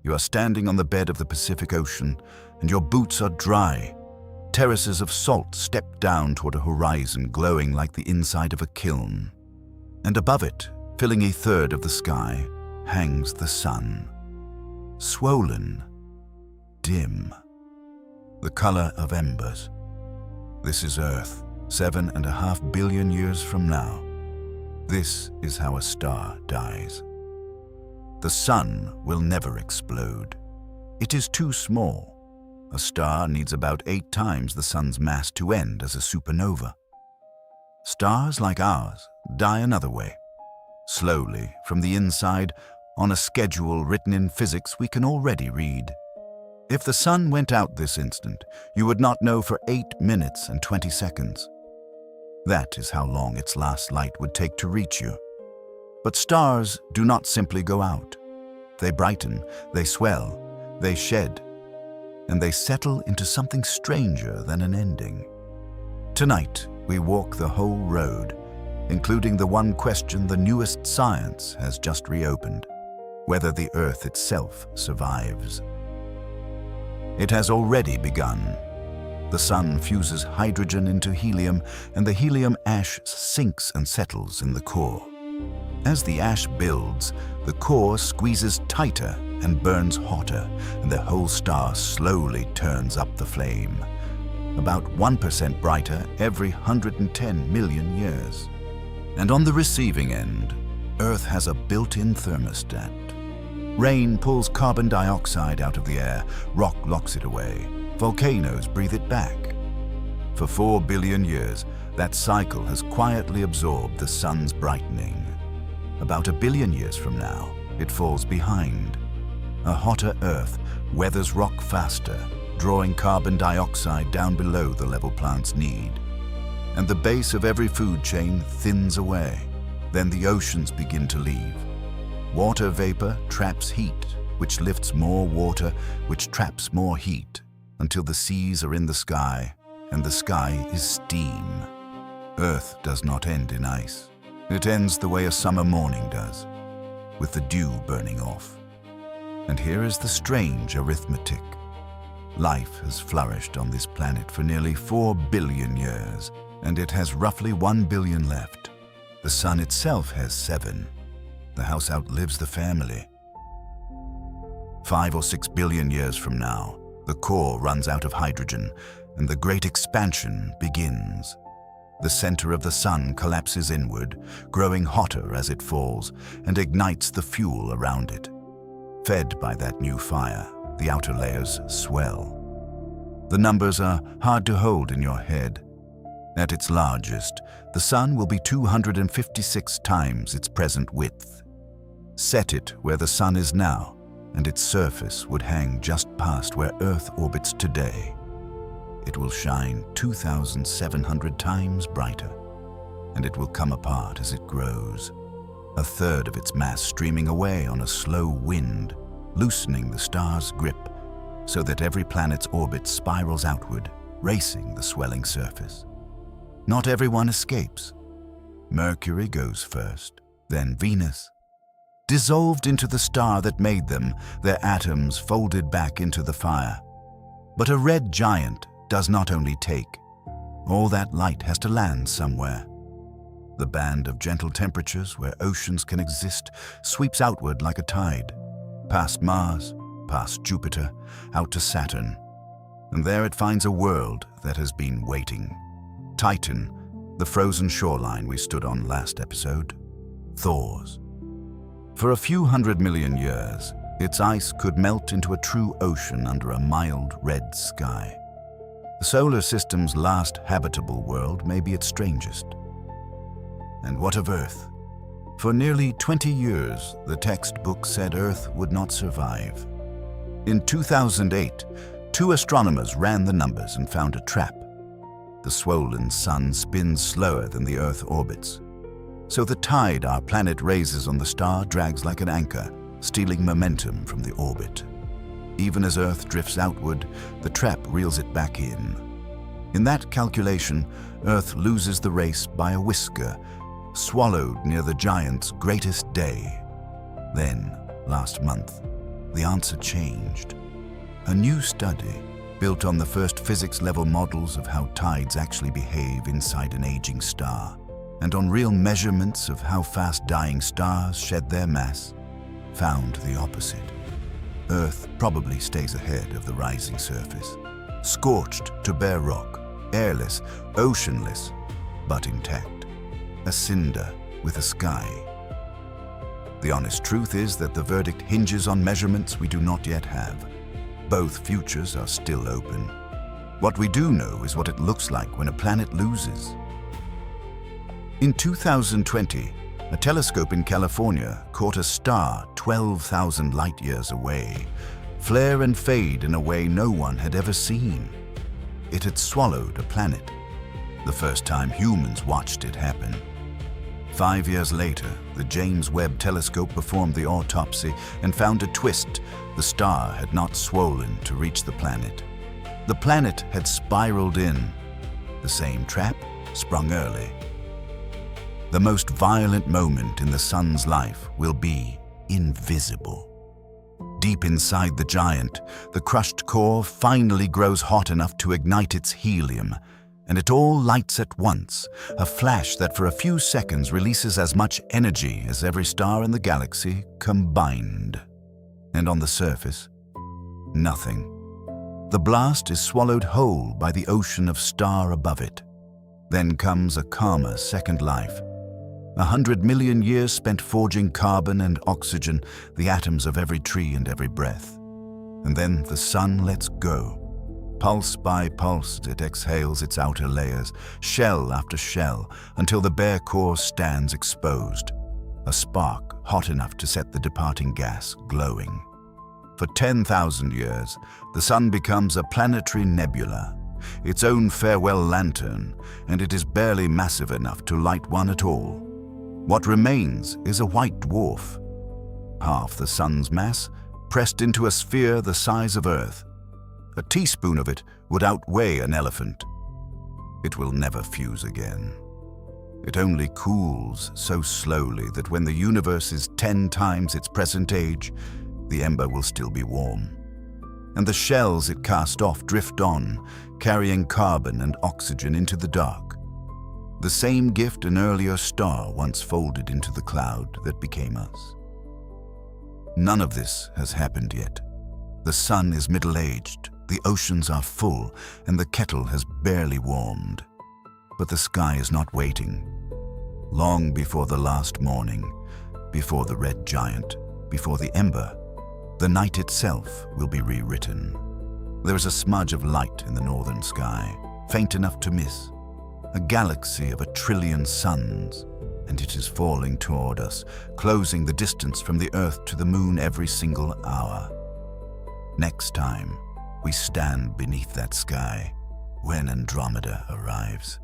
You are standing on the bed of the Pacific Ocean, and your boots are dry. Terraces of salt step down toward a horizon glowing like the inside of a kiln. And above it, filling a third of the sky, hangs the sun. Swollen, dim, the color of embers. This is Earth, 7.5 billion years from now. This is how a star dies. The sun will never explode. It is too small. A star needs about 8 times the sun's mass to end as a supernova. Stars like ours die another way. Slowly, from the inside, on a schedule written in physics we can already read. If the sun went out this instant, you would not know for 8 minutes and 20 seconds. That is how long its last light would take to reach you. But stars do not simply go out. They brighten, they swell, they shed, and they settle into something stranger than an ending. Tonight, we walk the whole road, including the one question the newest science has just reopened: whether the Earth itself survives. It has already begun. The sun fuses hydrogen into helium, and the helium ash sinks and settles in the core. As the ash builds, the core squeezes tighter and burns hotter, and the whole star slowly turns up the flame. About 1% brighter every 110 million years. And on the receiving end, Earth has a built-in thermostat. Rain pulls carbon dioxide out of the air, rock locks it away, volcanoes breathe it back. For 4 billion years, that cycle has quietly absorbed the sun's brightening. About 1 billion years from now, it falls behind. A hotter Earth weathers rock faster, drawing carbon dioxide down below the level plants need. And the base of every food chain thins away. Then the oceans begin to leave. Water vapor traps heat, which lifts more water, which traps more heat, until the seas are in the sky, and the sky is steam. Earth does not end in ice. It ends the way a summer morning does, with the dew burning off. And here is the strange arithmetic. Life has flourished on this planet for nearly 4 billion years, and it has roughly 1 billion left. The sun itself has 7. The house outlives the family. 5 or 6 billion years from now, the core runs out of hydrogen, and the great expansion begins. The center of the sun collapses inward, growing hotter as it falls, and ignites the fuel around it. Fed by that new fire, the outer layers swell. The numbers are hard to hold in your head. At its largest, the sun will be 256 times its present width. Set it where the sun is now, and its surface would hang just past where Earth orbits today. It will shine 2,700 times brighter, and it will come apart as it grows, a third of its mass streaming away on a slow wind, loosening the star's grip, so that every planet's orbit spirals outward, racing the swelling surface. Not everyone escapes. Mercury goes first, then Venus. Dissolved into the star that made them, their atoms folded back into the fire. But a red giant does not only take. All that light has to land somewhere. The band of gentle temperatures where oceans can exist sweeps outward like a tide, past Mars, past Jupiter, out to Saturn. And there it finds a world that has been waiting. Titan, the frozen shoreline we stood on last episode, thaws. For a few 100 million years, its ice could melt into a true ocean under a mild red sky. The solar system's last habitable world may be its strangest. And what of Earth? For nearly 20 years, the textbook said Earth would not survive. In 2008, 2 astronomers ran the numbers and found a trap. The swollen sun spins slower than the Earth orbits. So the tide our planet raises on the star drags like an anchor, stealing momentum from the orbit. Even as Earth drifts outward, the trap reels it back in. In that calculation, Earth loses the race by a whisker, swallowed near the giant's greatest day. Then, last month, the answer changed. A new study, built on the first physics-level models of how tides actually behave inside an aging star, and on real measurements of how fast dying stars shed their mass, found the opposite. Earth probably stays ahead of the rising surface, scorched to bare rock, airless, oceanless, but intact, a cinder with a sky. The honest truth is that the verdict hinges on measurements we do not yet have. Both futures are still open. What we do know is what it looks like when a planet loses. In 2020, a telescope in California caught a star 12,000 light-years away, flare and fade in a way no one had ever seen. It had swallowed a planet, the first time humans watched it happen. 5 years later, the James Webb Telescope performed the autopsy and found a twist. The star had not swollen to reach the planet. The planet had spiraled in. The same trap sprung early. The most violent moment in the sun's life will be invisible. Deep inside the giant, the crushed core finally grows hot enough to ignite its helium, and it all lights at once, a flash that for a few seconds releases as much energy as every star in the galaxy combined. And on the surface, nothing. The blast is swallowed whole by the ocean of star above it. Then comes a calmer second life. 100 million years spent forging carbon and oxygen, the atoms of every tree and every breath. And then the sun lets go. Pulse by pulse, it exhales its outer layers, shell after shell, until the bare core stands exposed, a spark hot enough to set the departing gas glowing. For 10,000 years, the sun becomes a planetary nebula, its own farewell lantern, and it is barely massive enough to light one at all. What remains is a white dwarf, half the sun's mass, pressed into a sphere the size of Earth. A teaspoon of it would outweigh an elephant. It will never fuse again. It only cools so slowly that when the universe is 10 times its present age, the ember will still be warm. And the shells it cast off drift on, carrying carbon and oxygen into the dark. The same gift an earlier star once folded into the cloud that became us. None of this has happened yet. The sun is middle-aged, the oceans are full, and the kettle has barely warmed. But the sky is not waiting. Long before the last morning, before the red giant, before the ember, the night itself will be rewritten. There is a smudge of light in the northern sky, faint enough to miss. A galaxy of 1 trillion suns, and it is falling toward us, closing the distance from the Earth to the moon every single hour. Next time, we stand beneath that sky when Andromeda arrives.